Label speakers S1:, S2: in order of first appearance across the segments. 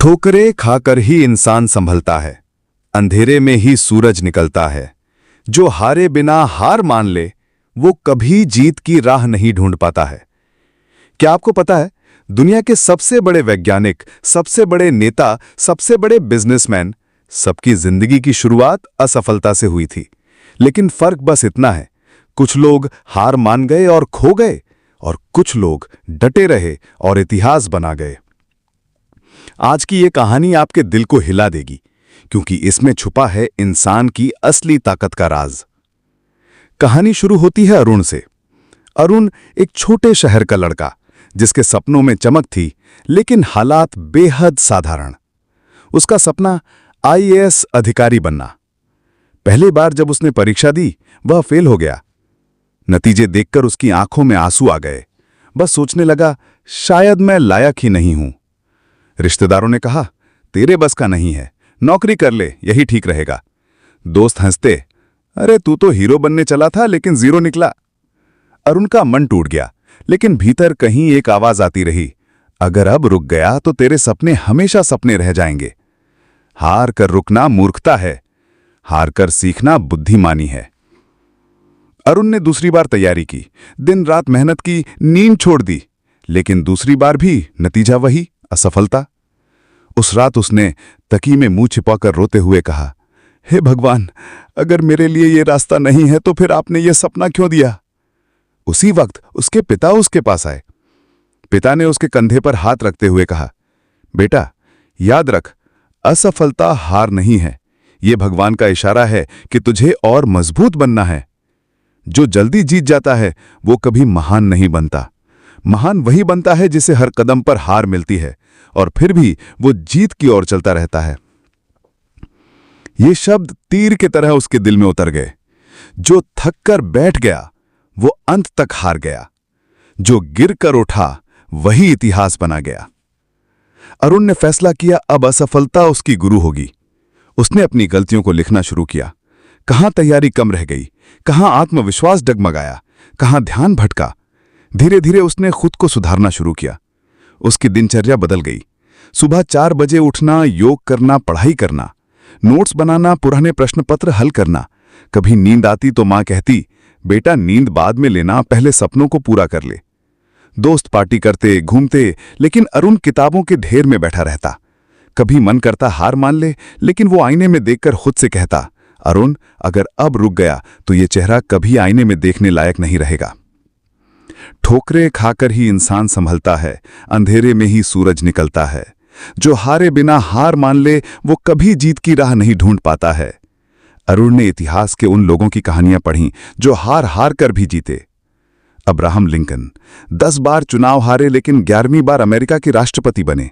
S1: ठोकरें खाकर ही इंसान संभलता है, अंधेरे में ही सूरज निकलता है। जो हारे बिना हार मान ले वो कभी जीत की राह नहीं ढूंढ पाता है। क्या आपको पता है, दुनिया के सबसे बड़े वैज्ञानिक, सबसे बड़े नेता, सबसे बड़े बिजनेसमैन, सबकी जिंदगी की शुरुआत असफलता से हुई थी। लेकिन फर्क बस इतना है, कुछ लोग हार मान गए और खो गए, और कुछ लोग डटे रहे और इतिहास बना गए। आज की ये कहानी आपके दिल को हिला देगी, क्योंकि इसमें छुपा है इंसान की असली ताकत का राज। कहानी शुरू होती है अरुण से। अरुण एक छोटे शहर का लड़का, जिसके सपनों में चमक थी, लेकिन हालात बेहद साधारण। उसका सपना आईएएस अधिकारी बनना। पहली बार जब उसने परीक्षा दी, वह फेल हो गया। नतीजे देखकर उसकी आंखों में आंसू आ गए। बस सोचने लगा, शायद मैं लायक ही नहीं हूं। रिश्तेदारों ने कहा, तेरे बस का नहीं है, नौकरी कर ले, यही ठीक रहेगा। दोस्त हंसते, अरे तू तो हीरो बनने चला था लेकिन जीरो निकला। अरुण का मन टूट गया, लेकिन भीतर कहीं एक आवाज आती रही, अगर अब रुक गया तो तेरे सपने हमेशा सपने रह जाएंगे। हार कर रुकना मूर्खता है, हार कर सीखना बुद्धिमानी है। अरुण ने दूसरी बार तैयारी की, दिन रात मेहनत की, नींद छोड़ दी, लेकिन दूसरी बार भी नतीजा वही, असफलता। उस रात उसने तकी में मुंह छिपाकर रोते हुए कहा, हे भगवान, अगर मेरे लिए ये रास्ता नहीं है तो फिर आपने ये सपना क्यों दिया? उसी वक्त उसके पिता उसके पास आए। पिता ने उसके कंधे पर हाथ रखते हुए कहा, बेटा, याद रख, असफलता हार नहीं है, ये भगवान का इशारा है कि तुझे और मजबूत बनना है। जो जल्दी जीत जाता है वो कभी महान नहीं बनता। महान वही बनता है जिसे हर कदम पर हार मिलती है और फिर भी वो जीत की ओर चलता रहता है। ये शब्द तीर की तरह उसके दिल में उतर गए। जो थक कर बैठ गया वो अंत तक हार गया, जो गिर कर उठा वही इतिहास बना गया। अरुण ने फैसला किया, अब असफलता उसकी गुरु होगी। उसने अपनी गलतियों को लिखना शुरू किया। कहां तैयारी कम रह गई, कहां आत्मविश्वास डगमगाया, कहां ध्यान भटका। धीरे धीरे उसने खुद को सुधारना शुरू किया। उसकी दिनचर्या बदल गई। सुबह 4 बजे उठना, योग करना, पढ़ाई करना, नोट्स बनाना, पुराने प्रश्न पत्र हल करना। कभी नींद आती तो मां कहती, बेटा नींद बाद में लेना, पहले सपनों को पूरा कर ले। दोस्त पार्टी करते, घूमते, लेकिन अरुण किताबों के ढेर में बैठा रहता। कभी मन करता हार मान ले, लेकिन वो आईने में देखकर खुद से कहता, अरुण, अगर अब रुक गया तो ये चेहरा कभी आईने में देखने लायक नहीं रहेगा। ठोकरें खाकर ही इंसान संभलता है, अंधेरे में ही सूरज निकलता है। जो हारे बिना हार मान ले वो कभी जीत की राह नहीं ढूंढ पाता है। अरुण ने इतिहास के उन लोगों की कहानियां पढ़ीं जो हार हार कर भी जीते। अब्राहम लिंकन 10 बार चुनाव हारे लेकिन 11वीं बार अमेरिका के राष्ट्रपति बने।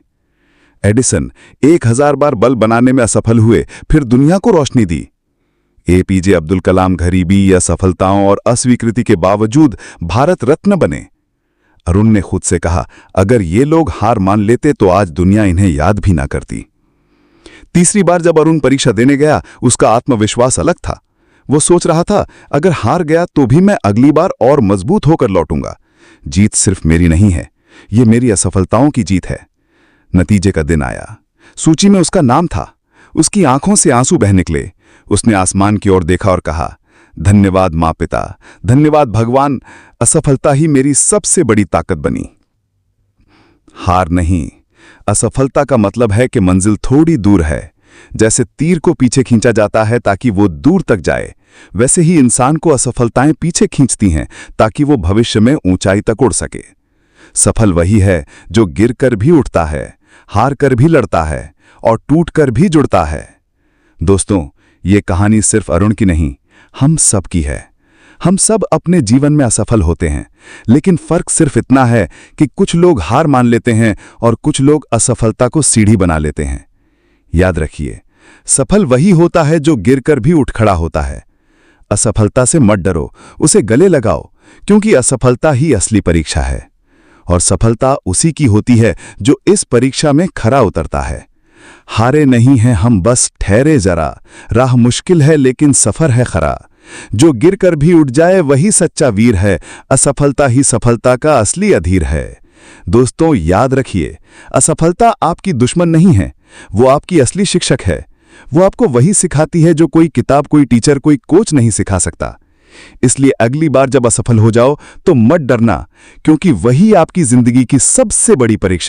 S1: एडिसन 1000 बार बल्ब बनाने में असफल हुए, फिर दुनिया को रोशनी दी। एपीजे अब्दुल कलाम गरीबी, असफलताओं और अस्वीकृति के बावजूद भारत रत्न बने। अरुण ने खुद से कहा, अगर ये लोग हार मान लेते तो आज दुनिया इन्हें याद भी ना करती। तीसरी बार जब अरुण परीक्षा देने गया, उसका आत्मविश्वास अलग था। वो सोच रहा था, अगर हार गया तो भी मैं अगली बार और मजबूत होकर लौटूंगा। जीत सिर्फ मेरी नहीं है, ये मेरी असफलताओं की जीत है। नतीजे का दिन आया। सूची में उसका नाम था। उसकी आंखों से आंसू बह निकले। उसने आसमान की ओर देखा और कहा, धन्यवाद माँ पिता, धन्यवाद भगवान, असफलता ही मेरी सबसे बड़ी ताकत बनी। हार नहीं, असफलता का मतलब है कि मंजिल थोड़ी दूर है। जैसे तीर को पीछे खींचा जाता है ताकि वो दूर तक जाए, वैसे ही इंसान को असफलताएं पीछे खींचती हैं ताकि वो भविष्य में ऊंचाई तक उड़ सके। सफल वही है जो गिर कर भी उठता है, हार कर भी लड़ता है और टूट कर भी जुड़ता है। दोस्तों, ये कहानी सिर्फ अरुण की नहीं, हम सब की है। हम सब अपने जीवन में असफल होते हैं, लेकिन फर्क सिर्फ इतना है कि कुछ लोग हार मान लेते हैं और कुछ लोग असफलता को सीढ़ी बना लेते हैं। याद रखिए, सफल वही होता है जो गिरकर भी उठ खड़ा होता है। असफलता से मत डरो, उसे गले लगाओ, क्योंकि असफलता ही असली परीक्षा है और सफलता उसी की होती है जो इस परीक्षा में खरा उतरता है। हारे नहीं हैं हम, बस ठहरे जरा, राह मुश्किल है लेकिन सफर है खरा। जो गिर कर भी उठ जाए वही सच्चा वीर है, असफलता ही सफलता का असली अधीर है। दोस्तों, याद रखिए, असफलता आपकी दुश्मन नहीं है, वो आपकी असली शिक्षक है। वो आपको वही सिखाती है जो कोई किताब, कोई टीचर, कोई कोच नहीं सिखा सकता। इसलिए अगली बार जब असफल हो जाओ तो मत डरना, क्योंकि वही आपकी जिंदगी की सबसे बड़ी परीक्षा